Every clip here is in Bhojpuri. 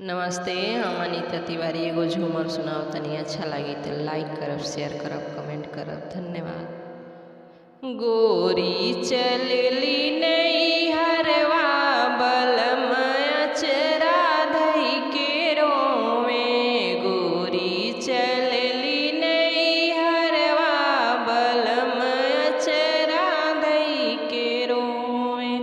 नमस्ते, हम अनीता तिवारी एगो झूमर सुनाओ तनी अच्छा लगी तो लाइक करब, शेयर करब, कमेंट करब। धन्यवाद। गोरी चलली नैहरवा बलम अचरा धई के रोवे। गोरी चलली नैहरवा बलम अचरा धई के रोवे।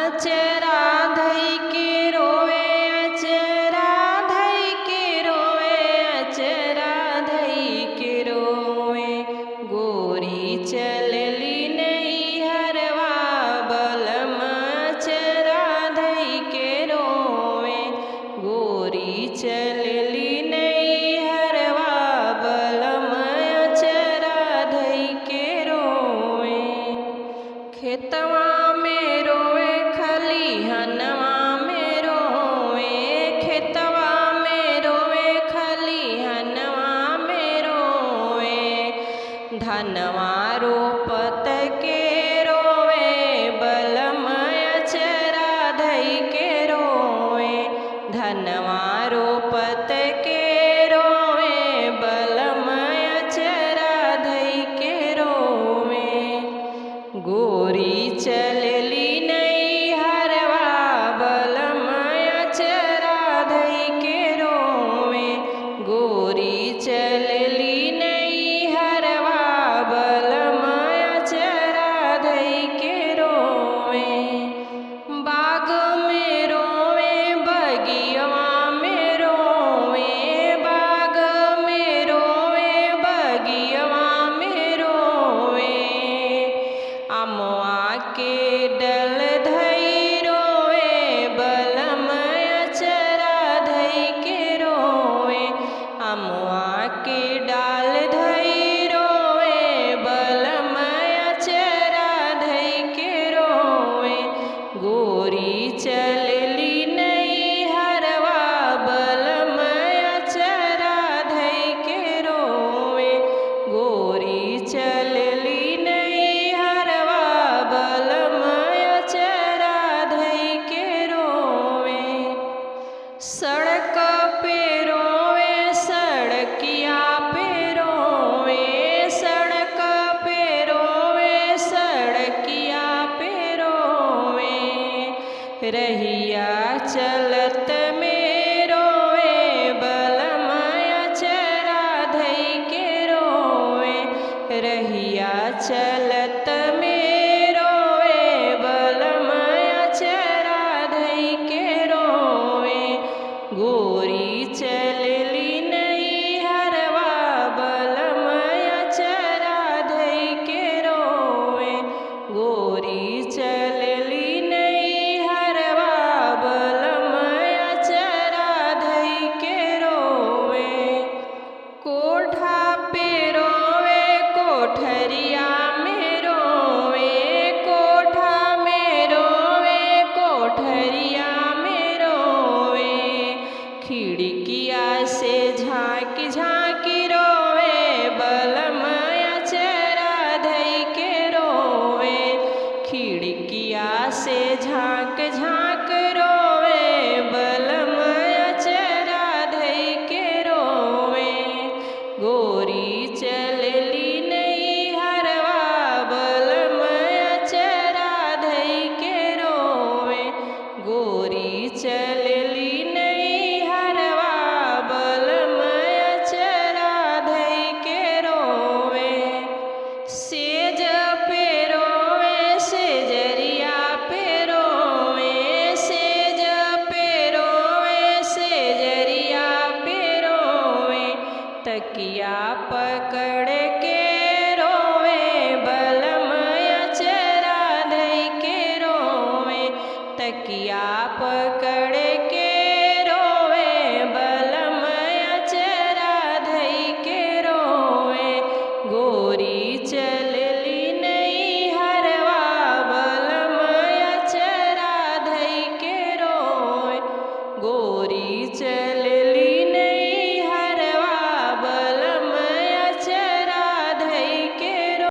अचरा धई के रोवे, अचरा धई के रोवे, अचरा धई के रोवे। गोरी चलली नैहरवा बलम अचरा धई के रोवे। गोरी चलली नैहरवा बलम अचरा धई के रोवे। खेतवा में रोवे, खलिहनवा में रोवे। खेतवा में रोवे, खलिहनवा में रोवे। धनवा रोपत के रोवे, बलम अचरा धई के रोवे। धनवा रोपत के रोवे, बलम अचरा धई के रोवे। गोरी चलली नैहरवा बलम अचरा धई के रोवे। गोरी चलली नैहरवा बलम अचरा धई के रोवे। बाग में रोवे, बगियवा में रोवे। बाग में रोवे, बगियवा में रोवे। अमवा के डल धई रोवे, बलम अचरा धई के रोवे। अमवा के डाल धई रोवे, बलम अचरा धई के रोवे। गोरी चलली नैहरवा बलम अचरा धई के रोवे। गोरी चलली नैहरवा बलम अचरा धई के रोवे। सड़क पे रोवे, सड़किया पे रोवे। सड़क पे रोवे, सड़किया पे रोवे। रहिया चलत में रोवे, बलम अचरा धई के रोवे। रहिया चलत में रोवे, बलम अचरा धई के रोवे। गोरी चलली नैहरवा बलम अचरा धई के रोवे। गोरी चलली नैहरवा बलम अचरा धई के रोवे। कोठा पे रोवे, कोठरिया में रोवे। कोठा में रोवे, कोठरिया में रोवे। खिड़किया से झांकी झांकी रोवे, बलम अचरा धई के रोवे। खिड़किया से झांक झांक रोवे, बलम अचरा धई के रोवे। गोरी चलली नैहरवा बलम अचरा धई के रोवे। गोरी चलली नैहरवा बलम अचरा धई के रोवे। सेज पे रोवे, सेजरिया पे रोवे। सेज पे रोवे, सेजरिया पे रोवे। तकिया पकड़ के रोवे, बलम अचरा धई के रोवे। तकिया पकड़